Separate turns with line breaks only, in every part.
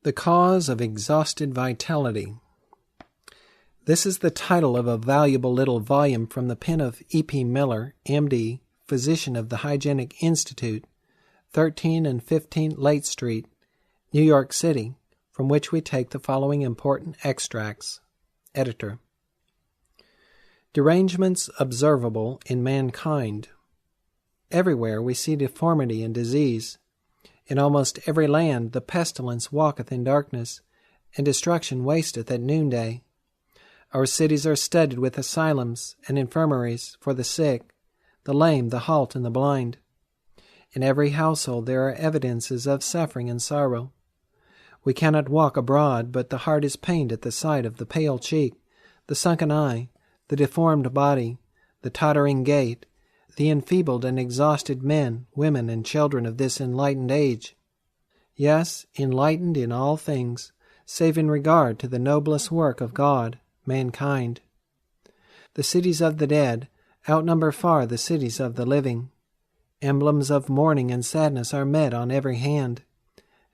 The Cause of Exhausted Vitality. This is the title of a valuable little volume from the pen of E.P. Miller, M.D., physician of the Hygienic Institute, 13 and 15 Late Street, New York City, from which we take the following important extracts. Editor. Derangements observable in mankind. Everywhere we see deformity and disease. In almost every land the pestilence walketh in darkness, and destruction wasteth at noonday. Our cities are studded with asylums and infirmaries for the sick, the lame, the halt, and the blind. In every household there are evidences of suffering and sorrow. We cannot walk abroad, but the heart is pained at the sight of the pale cheek, the sunken eye, the deformed body, the tottering gait, the enfeebled and exhausted men, women, and children of this enlightened age. Yes, enlightened in all things, save in regard to the noblest work of God, mankind. The cities of the dead outnumber far the cities of the living. Emblems of mourning and sadness are met on every hand.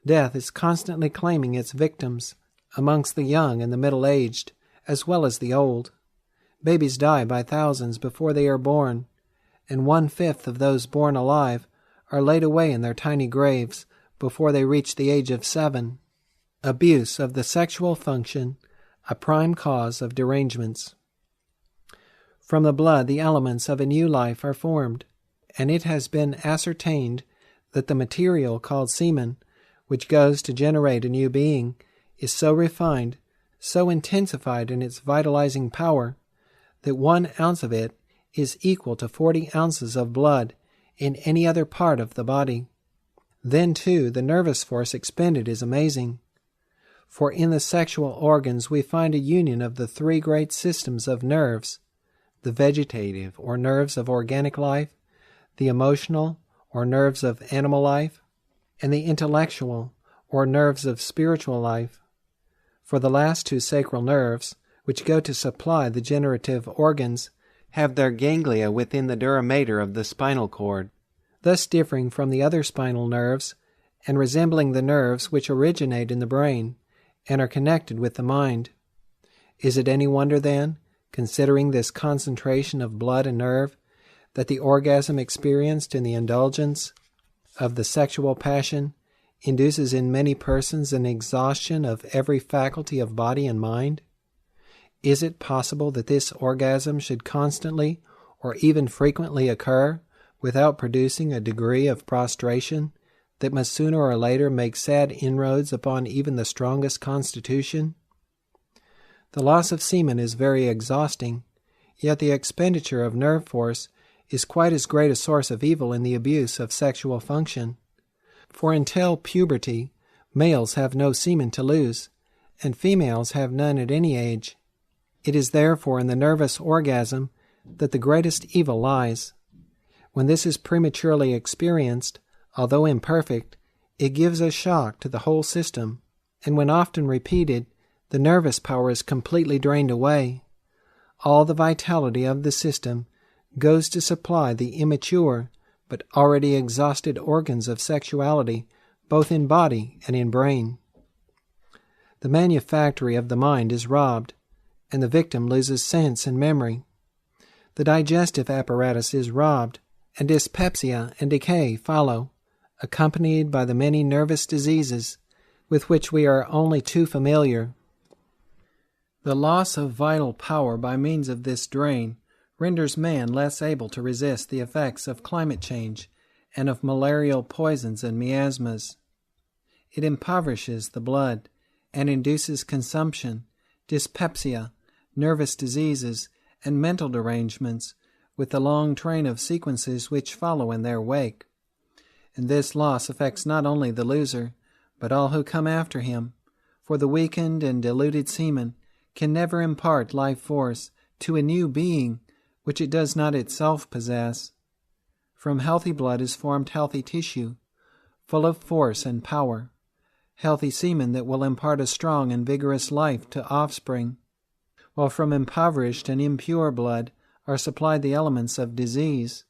Death is constantly claiming its victims amongst the young and the middle-aged, as well as the old. Babies die by thousands before they are born, and 1/5 of those born alive are laid away in their tiny graves before they reach the age of 7. Abuse of the sexual function, a prime cause of derangements. From the blood the elements of a new life are formed, and it has been ascertained that the material called semen, which goes to generate a new being, is so refined, so intensified in its vitalizing power, that 1 ounce of it is equal to 40 ounces of blood in any other part of the body. Then, too, the nervous force expended is amazing. For in the sexual organs we find a union of the 3 great systems of nerves, the vegetative, or nerves of organic life, the emotional, or nerves of animal life, and the intellectual, or nerves of spiritual life. For the last 2 sacral nerves, which go to supply the generative organs, have their ganglia within the dura mater of the spinal cord, thus differing from the other spinal nerves, and resembling the nerves which originate in the brain, and are connected with the mind. Is it any wonder, then, considering this concentration of blood and nerve, that the orgasm experienced in the indulgence of the sexual passion induces in many persons an exhaustion of every faculty of body and mind? Is it possible that this orgasm should constantly or even frequently occur without producing a degree of prostration that must sooner or later make sad inroads upon even the strongest constitution? The loss of semen is very exhausting, yet the expenditure of nerve force is quite as great a source of evil in the abuse of sexual function. For until puberty, males have no semen to lose, and females have none at any age. It is therefore in the nervous orgasm that the greatest evil lies. When this is prematurely experienced, although imperfect, it gives a shock to the whole system, and when often repeated, the nervous power is completely drained away. All the vitality of the system goes to supply the immature but already exhausted organs of sexuality, both in body and in brain. The manufactory of the mind is robbed, and the victim loses sense and memory. The digestive apparatus is robbed, and dyspepsia and decay follow, accompanied by the many nervous diseases with which we are only too familiar. The loss of vital power by means of this drain renders man less able to resist the effects of climate change and of malarial poisons and miasmas. It impoverishes the blood and induces consumption, dyspepsia, nervous diseases, and mental derangements, with the long train of sequences which follow in their wake. And this loss affects not only the loser, but all who come after him, for the weakened and diluted semen can never impart life force to a new being which it does not itself possess. From healthy blood is formed healthy tissue, full of force and power, healthy semen that will impart a strong and vigorous life to offspring, while from impoverished and impure blood are supplied the elements of disease,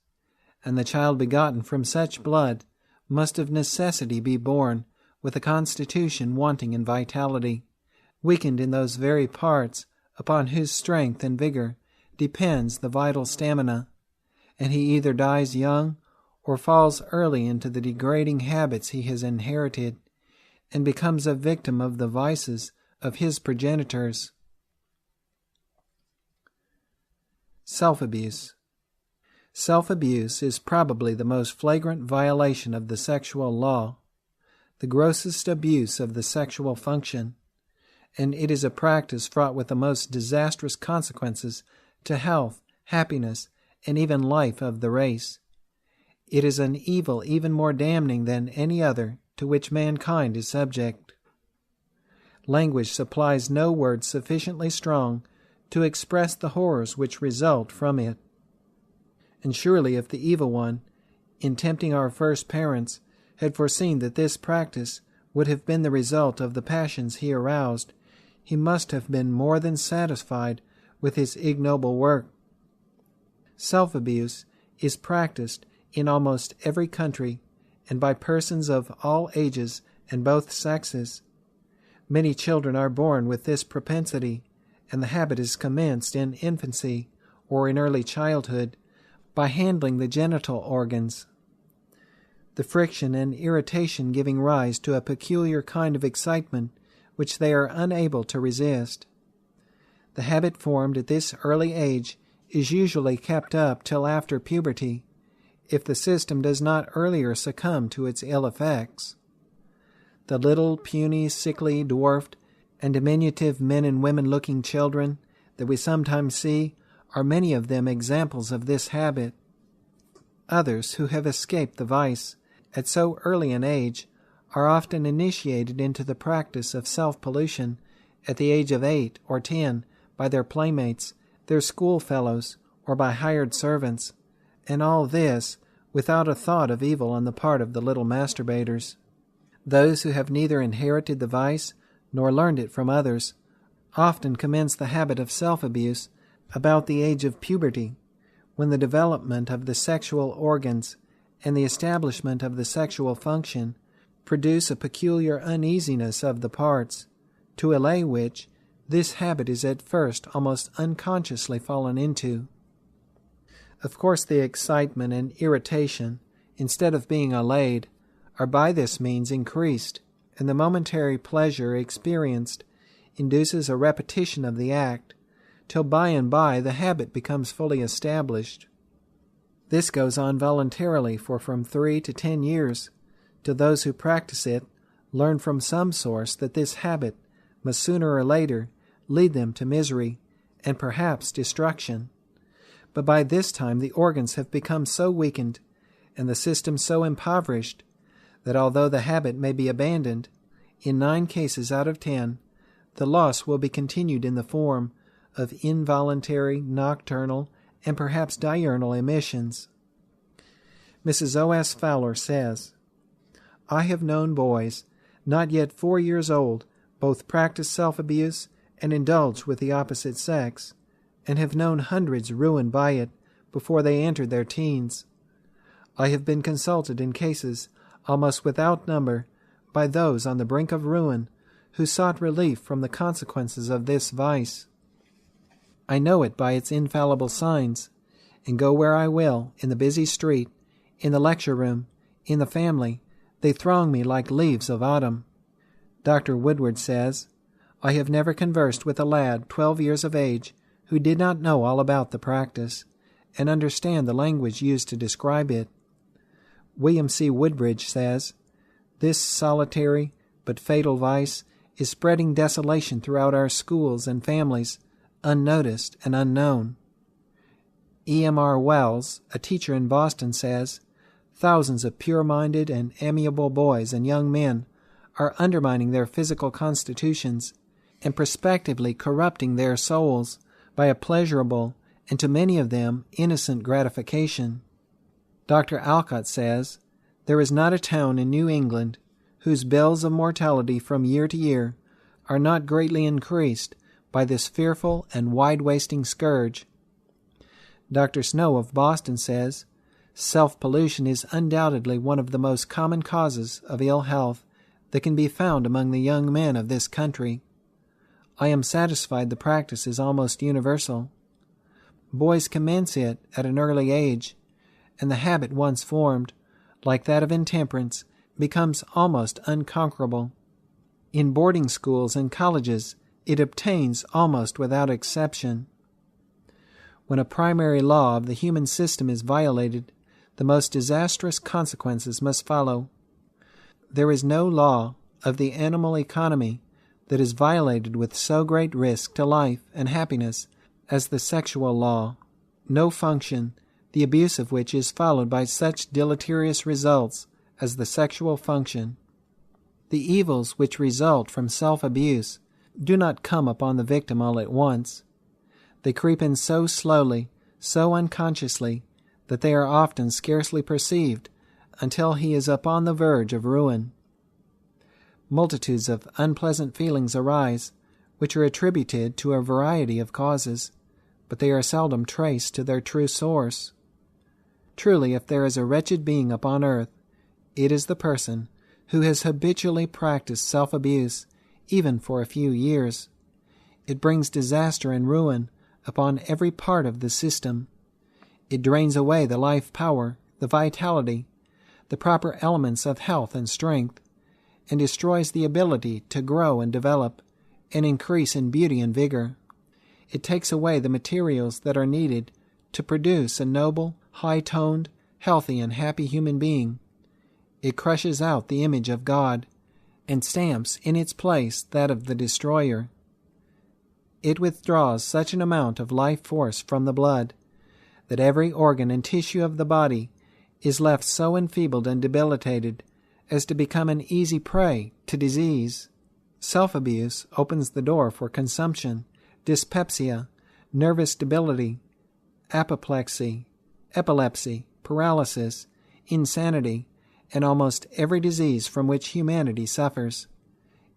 and the child begotten from such blood must of necessity be born with a constitution wanting in vitality, weakened in those very parts upon whose strength and vigor depends the vital stamina, and he either dies young or falls early into the degrading habits he has inherited, and becomes a victim of the vices of his progenitors. Self-abuse. Self-abuse is probably the most flagrant violation of the sexual law, the grossest abuse of the sexual function, and it is a practice fraught with the most disastrous consequences to health, happiness, and even life of the race. It is an evil even more damning than any other to which mankind is subject. Language supplies no words sufficiently strong to express the horrors which result from it. And surely if the evil one, in tempting our first parents, had foreseen that this practice would have been the result of the passions he aroused, he must have been more than satisfied with his ignoble work. Self-abuse is practiced in almost every country, and by persons of all ages and both sexes. Many children are born with this propensity, and the habit is commenced in infancy or in early childhood by handling the genital organs, the friction and irritation giving rise to a peculiar kind of excitement which they are unable to resist. The habit formed at this early age is usually kept up till after puberty, if the system does not earlier succumb to its ill effects. The little, puny, sickly, dwarfed, and diminutive men and women-looking children that we sometimes see are many of them examples of this habit. Others who have escaped the vice at so early an age are often initiated into the practice of self-pollution at the age of 8 or 10 by their playmates, their schoolfellows, or by hired servants, and all this without a thought of evil on the part of the little masturbators. Those who have neither inherited the vice nor learned it from others often commence the habit of self-abuse about the age of puberty, when the development of the sexual organs and the establishment of the sexual function produce a peculiar uneasiness of the parts, to allay which this habit is at first almost unconsciously fallen into. Of course, the excitement and irritation, instead of being allayed, are by this means increased, and the momentary pleasure experienced induces a repetition of the act, till by and by the habit becomes fully established. This goes on voluntarily for from 3 to 10 years, till those who practice it learn from some source that this habit must sooner or later lead them to misery and perhaps destruction. But by this time the organs have become so weakened and the system so impoverished that although the habit may be abandoned, in 9 cases out of 10 the loss will be continued in the form of involuntary, nocturnal, and perhaps diurnal emissions. Mrs. O.S. Fowler says, "I have known boys, not yet 4 years old, both practice self-abuse and indulge with the opposite sex, and have known hundreds ruined by it before they entered their teens. I have been consulted in cases almost without number by those on the brink of ruin who sought relief from the consequences of this vice. I know it by its infallible signs, and go where I will, in the busy street, in the lecture room, in the family, they throng me like leaves of autumn." Dr. Woodward says, "I have never conversed with a lad 12 years of age who did not know all about the practice, and understand the language used to describe it." William C. Woodbridge says, "This solitary but fatal vice is spreading desolation throughout our schools and families, unnoticed and unknown." E.M.R. Wells, a teacher in Boston, says, "Thousands of pure-minded and amiable boys and young men are undermining their physical constitutions and prospectively corrupting their souls by a pleasurable and to many of them innocent gratification." Dr. Alcott says, "There is not a town in New England whose bills of mortality from year to year are not greatly increased by this fearful and wide-wasting scourge." Dr. Snow of Boston says, "Self-pollution is undoubtedly one of the most common causes of ill health, that can be found among the young men of this country. I am satisfied the practice is almost universal. Boys commence it at an early age, and the habit once formed, like that of intemperance, becomes almost unconquerable. In boarding schools and colleges, it obtains almost without exception. When a primary law of the human system is violated, the most disastrous consequences must follow. There is no law of the animal economy that is violated with so great risk to life and happiness as the sexual law, no function, the abuse of which is followed by such deleterious results as the sexual function. The evils which result from self-abuse do not come upon the victim all at once. They creep in so slowly, so unconsciously, that they are often scarcely perceived until he is upon the verge of ruin. Multitudes of unpleasant feelings arise, which are attributed to a variety of causes, but they are seldom traced to their true source. Truly, if there is a wretched being upon earth, it is the person who has habitually practiced self-abuse, even for a few years. It brings disaster and ruin upon every part of the system. It drains away the life power, the vitality, the proper elements of health and strength, and destroys the ability to grow and develop, and increase in beauty and vigor. It takes away the materials that are needed to produce a noble, high-toned, healthy, and happy human being. It crushes out the image of God, and stamps in its place that of the destroyer. It withdraws such an amount of life force from the blood that every organ and tissue of the body is left so enfeebled and debilitated as to become an easy prey to disease. Self-abuse opens the door for consumption, dyspepsia, nervous debility, apoplexy, epilepsy, paralysis, insanity, and almost every disease from which humanity suffers.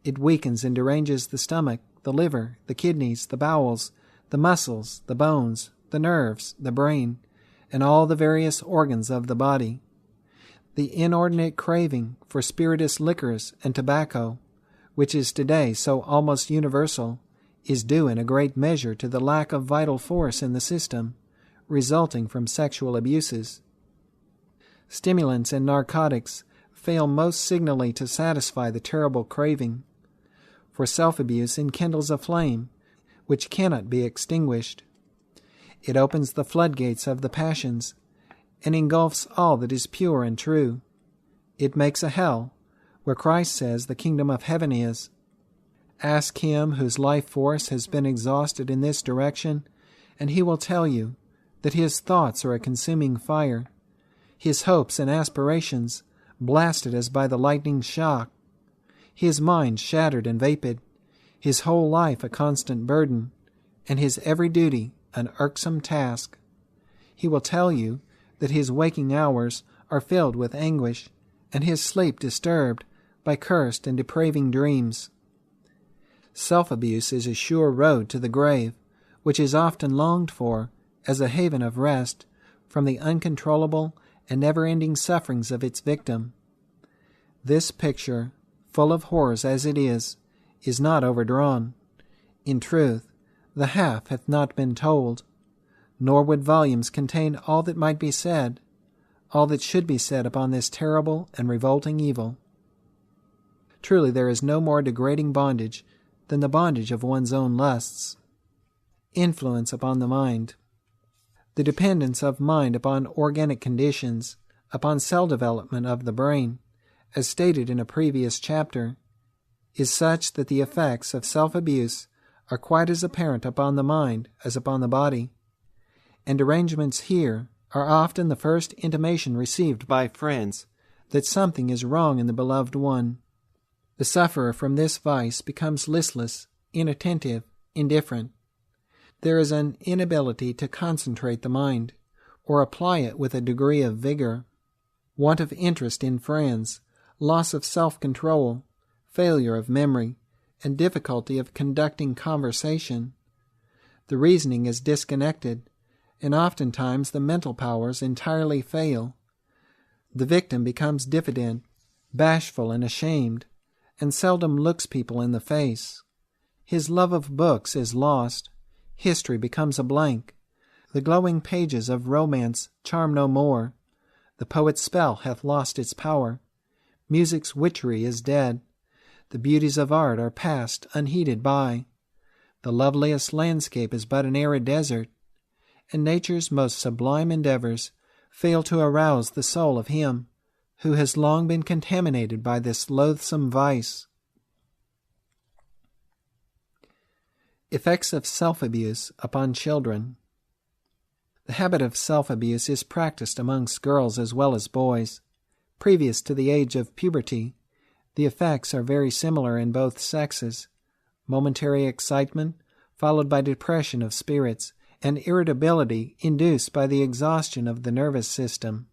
It weakens and deranges the stomach, the liver, the kidneys, the bowels, the muscles, the bones, the nerves, the brain, and all the various organs of the body. The inordinate craving for spirituous liquors and tobacco, which is today so almost universal, is due in a great measure to the lack of vital force in the system, resulting from sexual abuses. Stimulants and narcotics fail most signally to satisfy the terrible craving, for self-abuse enkindles a flame which cannot be extinguished. It opens the floodgates of the passions, and engulfs all that is pure and true. It makes a hell, where Christ says the kingdom of heaven is. Ask him whose life force has been exhausted in this direction, and he will tell you that his thoughts are a consuming fire, his hopes and aspirations blasted as by the lightning shock, his mind shattered and vapid, his whole life a constant burden, and his every duty an irksome task. He will tell you that his waking hours are filled with anguish, and his sleep disturbed by cursed and depraving dreams. Self-abuse is a sure road to the grave, which is often longed for as a haven of rest from the uncontrollable and never-ending sufferings of its victim. This picture, full of horrors as it is not overdrawn. In truth, the half hath not been told, nor would volumes contain all that might be said, all that should be said upon this terrible and revolting evil. Truly there is no more degrading bondage than the bondage of one's own lusts. Influence upon the mind. The dependence of mind upon organic conditions, upon cell development of the brain, as stated in a previous chapter, is such that the effects of self-abuse are quite as apparent upon the mind as upon the body, and derangements here are often the first intimation received by friends that something is wrong in the beloved one. The sufferer from this vice becomes listless, inattentive, indifferent. There is an inability to concentrate the mind, or apply it with a degree of vigor. Want of interest in friends, loss of self-control, failure of memory, and difficulty of conducting conversation. The reasoning is disconnected, and oftentimes the mental powers entirely fail. The victim becomes diffident, bashful, and ashamed, and seldom looks people in the face. His love of books is lost. History becomes a blank. The glowing pages of romance charm no more. The poet's spell hath lost its power. Music's witchery is dead. The beauties of art are passed unheeded by. The loveliest landscape is but an arid desert, and nature's most sublime endeavors fail to arouse the soul of him who has long been contaminated by this loathsome vice. Effects of self-abuse upon children. The habit of self-abuse is practiced amongst girls as well as boys. Previous to the age of puberty, the effects are very similar in both sexes: momentary excitement, followed by depression of spirits, and irritability induced by the exhaustion of the nervous system.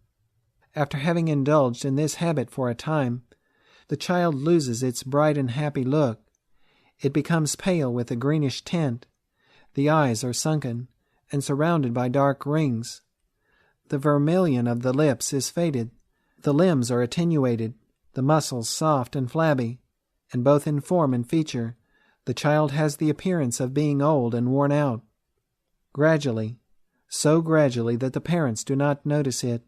After having indulged in this habit for a time, the child loses its bright and happy look. It becomes pale with a greenish tint. The eyes are sunken and surrounded by dark rings. The vermilion of the lips is faded. The limbs are attenuated, the muscles soft and flabby, and both in form and feature, the child has the appearance of being old and worn out. Gradually, so gradually that the parents do not notice it,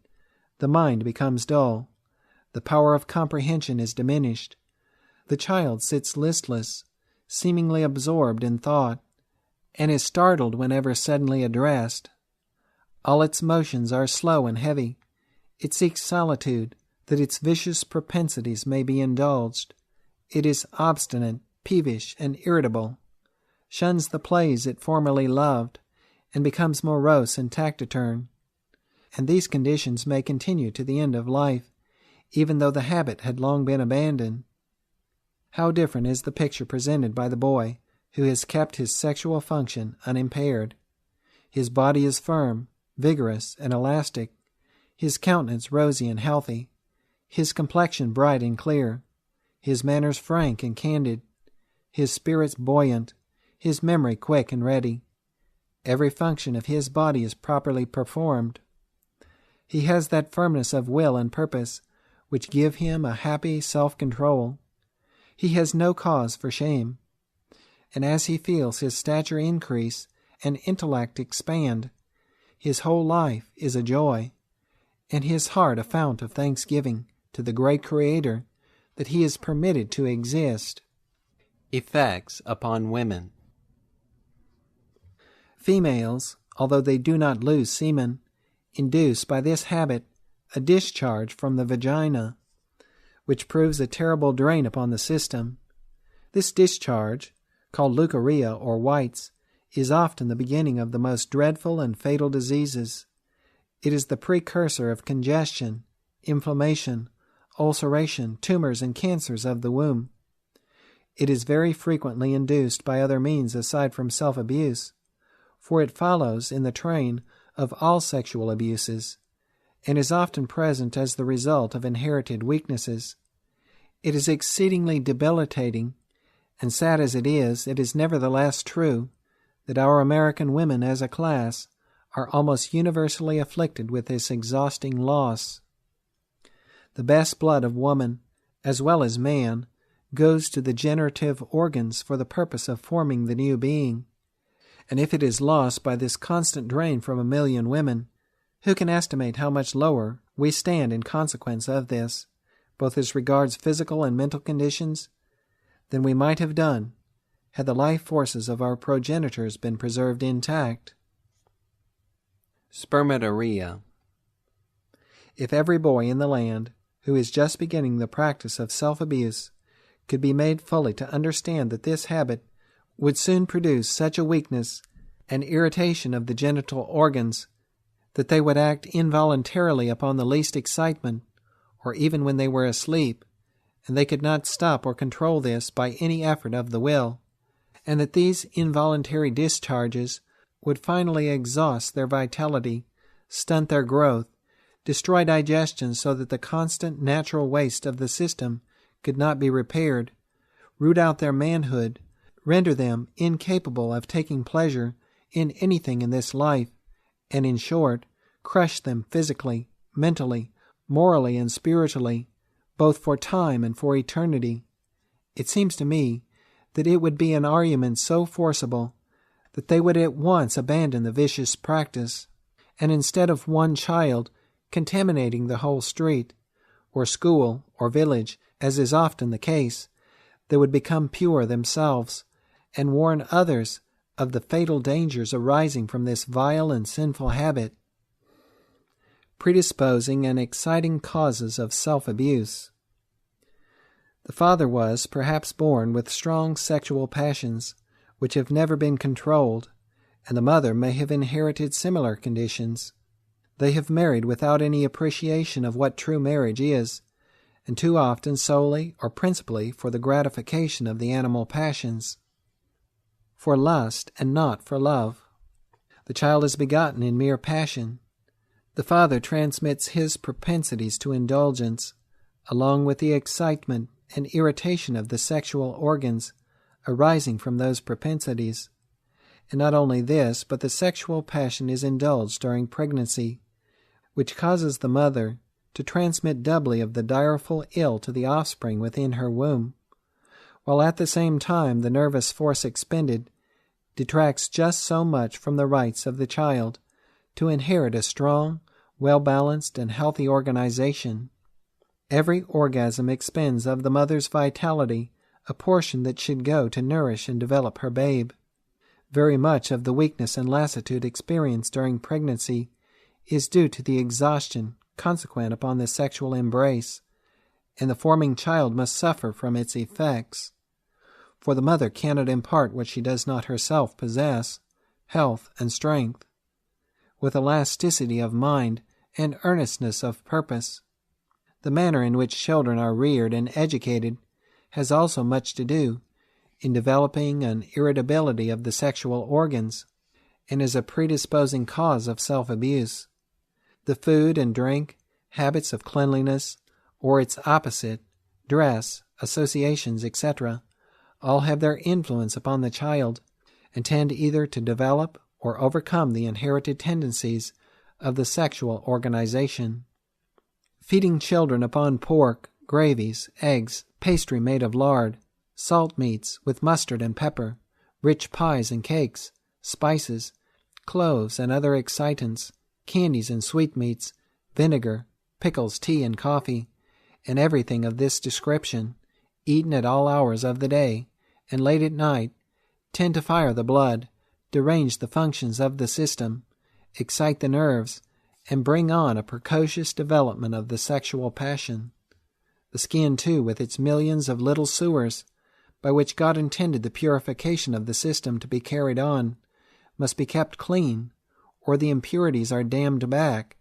the mind becomes dull. The power of comprehension is diminished. The child sits listless, seemingly absorbed in thought, and is startled whenever suddenly addressed. All its motions are slow and heavy. It seeks solitude, that its vicious propensities may be indulged. It is obstinate, peevish, and irritable, shuns the plays it formerly loved, and becomes morose and taciturn. And these conditions may continue to the end of life, even though the habit had long been abandoned. How different is the picture presented by the boy who has kept his sexual function unimpaired. His body is firm, vigorous, and elastic, his countenance rosy and healthy, his complexion bright and clear, his manners frank and candid, his spirits buoyant, his memory quick and ready. Every function of his body is properly performed. He has that firmness of will and purpose which give him a happy self-control. He has no cause for shame. And as he feels his stature increase and intellect expand, his whole life is a joy, and his heart a fount of thanksgiving to the great Creator that he is permitted to exist. Effects upon women. Females, although they do not lose semen, induce by this habit a discharge from the vagina, which proves a terrible drain upon the system. This discharge, called leucorrhea or whites, is often the beginning of the most dreadful and fatal diseases. It is the precursor of congestion, inflammation, ulceration, tumors, and cancers of the womb. It is very frequently induced by other means aside from self-abuse, for it follows in the train of all sexual abuses, and is often present as the result of inherited weaknesses. It is exceedingly debilitating, and sad as it is nevertheless true that our American women as a class are almost universally afflicted with this exhausting loss. The best blood of woman, as well as man, goes to the generative organs for the purpose of forming the new being. And if it is lost by this constant drain from 1,000,000 women, who can estimate how much lower we stand in consequence of this, both as regards physical and mental conditions, than we might have done had the life forces of our progenitors been preserved intact? Spermatorrhea. If every boy in the land who is just beginning the practice of self-abuse could be made fully to understand that this habit would soon produce such a weakness and irritation of the genital organs that they would act involuntarily upon the least excitement, or even when they were asleep, and they could not stop or control this by any effort of the will, and that these involuntary discharges would finally exhaust their vitality, stunt their growth, destroy digestion so that the constant natural waste of the system could not be repaired, root out their manhood, render them incapable of taking pleasure in anything in this life, and in short, crush them physically, mentally, morally, and spiritually, both for time and for eternity. It seems to me that it would be an argument so forcible that they would at once abandon the vicious practice, and instead of one child contaminating the whole street, or school, or village, as is often the case, they would become pure themselves, and warn others of the fatal dangers arising from this vile and sinful habit, predisposing and exciting causes of self-abuse. The father was, perhaps, born with strong sexual passions, which have never been controlled, and the mother may have inherited similar conditions. They have married without any appreciation of what true marriage is, and too often solely or principally for the gratification of the animal passions, for lust and not for love. The child is begotten in mere passion. The father transmits his propensities to indulgence, along with the excitement and irritation of the sexual organs arising from those propensities. And not only this, but the sexual passion is indulged during pregnancy, which causes the mother to transmit doubly of the direful ill to the offspring within her womb, while at the same time the nervous force expended detracts just so much from the rights of the child to inherit a strong, well-balanced, and healthy organization. Every orgasm expends of the mother's vitality a portion that should go to nourish and develop her babe. Very much of the weakness and lassitude experienced during pregnancy is due to the exhaustion consequent upon the sexual embrace, and the forming child must suffer from its effects. For the mother cannot impart what she does not herself possess, health and strength, with elasticity of mind and earnestness of purpose. The manner in which children are reared and educated has also much to do in developing an irritability of the sexual organs, and is a predisposing cause of self-abuse. The food and drink, habits of cleanliness, or its opposite, dress, associations, etc., all have their influence upon the child, and tend either to develop or overcome the inherited tendencies of the sexual organization. Feeding children upon pork, gravies, eggs, pastry made of lard, salt meats with mustard and pepper, rich pies and cakes, spices, cloves and other excitants, candies and sweetmeats, vinegar, pickles, tea and coffee, and everything of this description, eaten at all hours of the day and late at night, tend to fire the blood, derange the functions of the system, excite the nerves, and bring on a precocious development of the sexual passion. The skin, too, with its millions of little sewers, by which God intended the purification of the system to be carried on, must be kept clean, or the impurities are dammed back,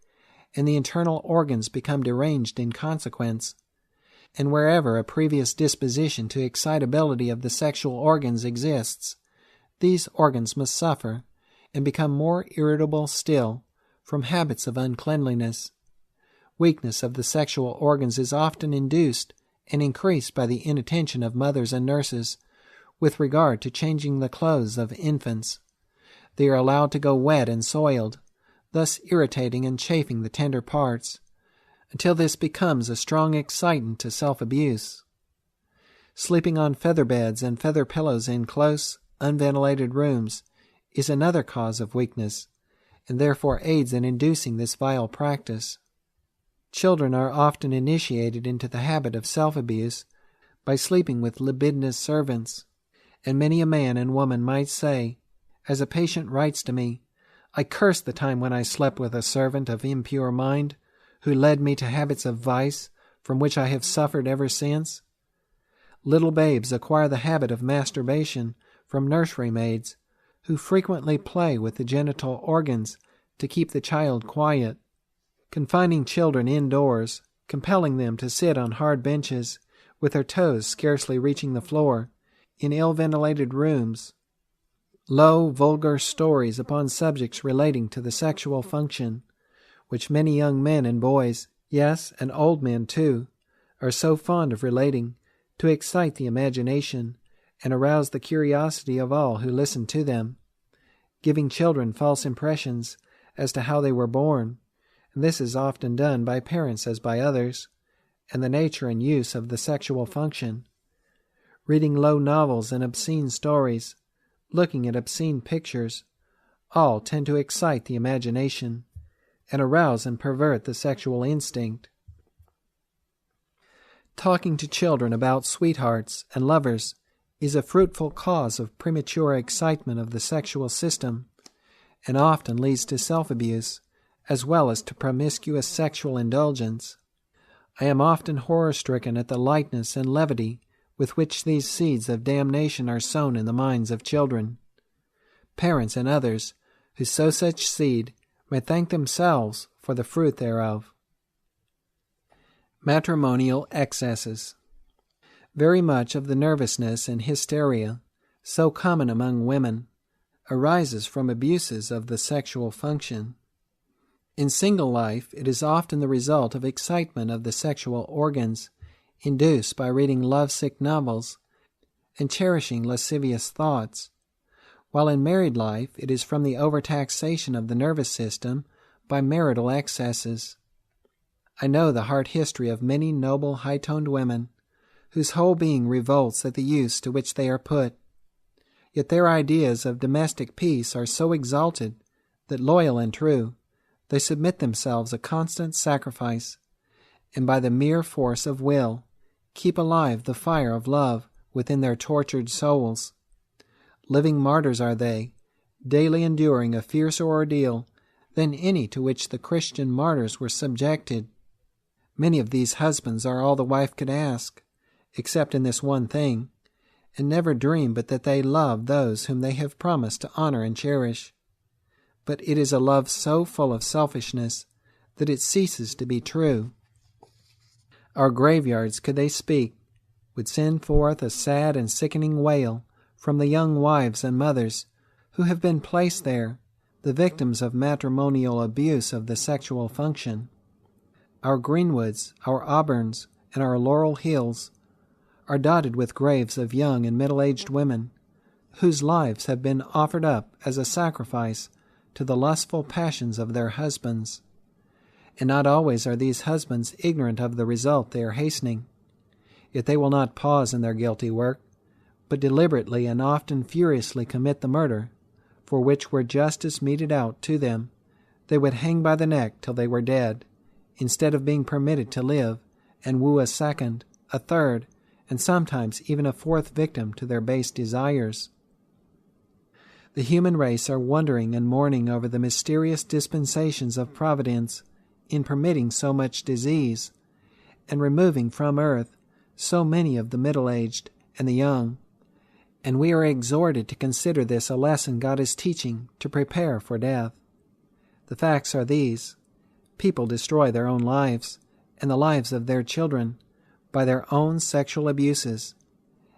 and the internal organs become deranged in consequence. And wherever a previous disposition to excitability of the sexual organs exists, these organs must suffer, and become more irritable still, from habits of uncleanliness. Weakness of the sexual organs is often induced and increased by the inattention of mothers and nurses with regard to changing the clothes of infants. They are allowed to go wet and soiled, thus irritating and chafing the tender parts, until this becomes a strong excitant to self-abuse. Sleeping on feather beds and feather pillows in close, unventilated rooms is another cause of weakness, and therefore aids in inducing this vile practice. Children are often initiated into the habit of self-abuse by sleeping with libidinous servants, and many a man and woman might say, as a patient writes to me, "I curse the time when I slept with a servant of impure mind, who led me to habits of vice from which I have suffered ever since." Little babes acquire the habit of masturbation from nursery maids, who frequently play with the genital organs to keep the child quiet. Confining children indoors, compelling them to sit on hard benches, with their toes scarcely reaching the floor, in ill-ventilated rooms. Low, vulgar stories upon subjects relating to the sexual function, which many young men and boys, yes, and old men too, are so fond of relating, to excite the imagination and arouse the curiosity of all who listen to them, giving children false impressions as to how they were born, and this is often done by parents as by others, and the nature and use of the sexual function, reading low novels and obscene stories, looking at obscene pictures, all tend to excite the imagination and arouse and pervert the sexual instinct. Talking to children about sweethearts and lovers is a fruitful cause of premature excitement of the sexual system, and often leads to self-abuse, as well as to promiscuous sexual indulgence. I am often horror-stricken at the lightness and levity with which these seeds of damnation are sown in the minds of children. Parents and others who sow such seed may thank themselves for the fruit thereof. Matrimonial excesses. Very much of the nervousness and hysteria, so common among women, arises from abuses of the sexual function. In single life, it is often the result of excitement of the sexual organs, induced by reading love-sick novels and cherishing lascivious thoughts, while in married life it is from the overtaxation of the nervous system by marital excesses. I know the heart history of many noble, high-toned women whose whole being revolts at the use to which they are put, yet their ideas of domestic peace are so exalted that, loyal and true, they submit themselves a constant sacrifice, and by the mere force of will keep alive the fire of love within their tortured souls. Living martyrs are they, daily enduring a fiercer ordeal than any to which the Christian martyrs were subjected. Many of these husbands are all the wife could ask, except in this one thing, and never dream but that they love those whom they have promised to honor and cherish. But it is a love so full of selfishness that it ceases to be true. Our graveyards, could they speak, would send forth a sad and sickening wail from the young wives and mothers who have been placed there, the victims of matrimonial abuse of the sexual function. Our greenwoods, our auburns, and our laurel hills are dotted with graves of young and middle-aged women whose lives have been offered up as a sacrifice to the lustful passions of their husbands. And not always are these husbands ignorant of the result they are hastening. Yet they will not pause in their guilty work, but deliberately and often furiously commit the murder, for which were justice meted out to them, they would hang by the neck till they were dead, instead of being permitted to live and woo a second, a third, and sometimes even a fourth victim to their base desires. The human race are wondering and mourning over the mysterious dispensations of Providence in permitting so much disease, and removing from earth so many of the middle-aged and the young, and we are exhorted to consider this a lesson God is teaching to prepare for death. The facts are these: people destroy their own lives and the lives of their children by their own sexual abuses,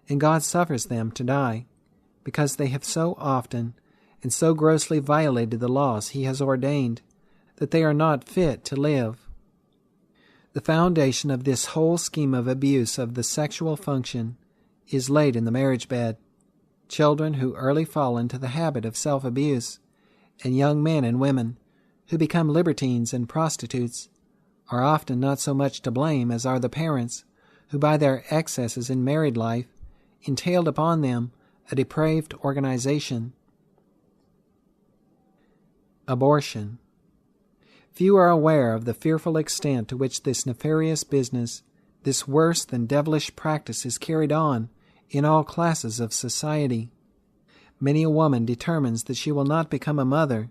and God suffers them to die, because they have so often and so grossly violated the laws He has ordained that they are not fit to live. The foundation of this whole scheme of abuse of the sexual function is laid in the marriage bed. Children who early fall into the habit of self-abuse, and young men and women who become libertines and prostitutes, are often not so much to blame as are the parents who by their excesses in married life entailed upon them a depraved organization. Abortion. Few are aware of the fearful extent to which this nefarious business, this worse than devilish practice, is carried on in all classes of society. Many a woman determines that she will not become a mother,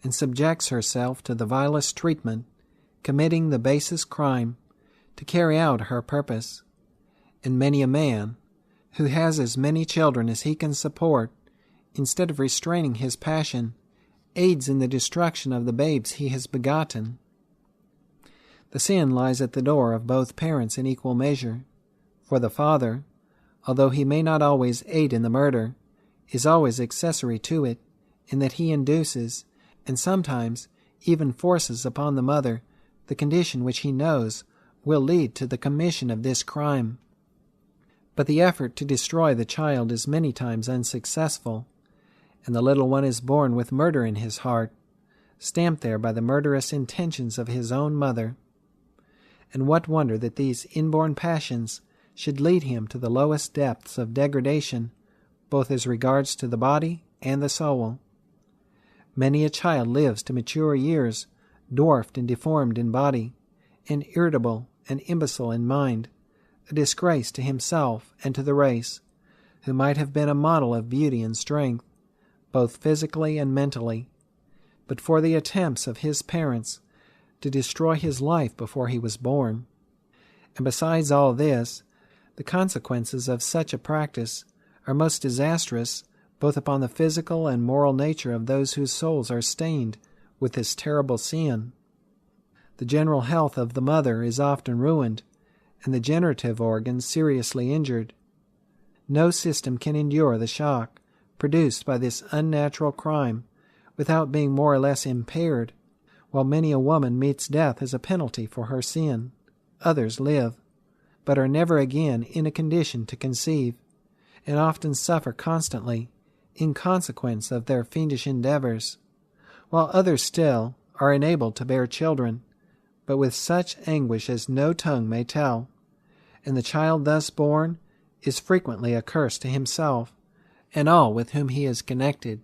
and subjects herself to the vilest treatment, committing the basest crime, to carry out her purpose. And many a man, who has as many children as he can support, instead of restraining his passion, aids in the destruction of the babes he has begotten. The sin lies at the door of both parents in equal measure, for the father, although he may not always aid in the murder, is always accessory to it, in that he induces, and sometimes even forces upon the mother the condition which he knows will lead to the commission of this crime. But the effort to destroy the child is many times unsuccessful, and the little one is born with murder in his heart, stamped there by the murderous intentions of his own mother. And what wonder that these inborn passions should lead him to the lowest depths of degradation, both as regards to the body and the soul. Many a child lives to mature years, dwarfed and deformed in body, and irritable and imbecile in mind, a disgrace to himself and to the race, who might have been a model of beauty and strength, both physically and mentally, but for the attempts of his parents to destroy his life before he was born. And besides all this, the consequences of such a practice are most disastrous both upon the physical and moral nature of those whose souls are stained with this terrible sin. The general health of the mother is often ruined, and the generative organs seriously injured. No system can endure the shock produced by this unnatural crime without being more or less impaired. While many a woman meets death as a penalty for her sin, others live, but are never again in a condition to conceive, and often suffer constantly in consequence of their fiendish endeavors, while others still are enabled to bear children, but with such anguish as no tongue may tell, and the child thus born is frequently a curse to himself and all with whom he is connected.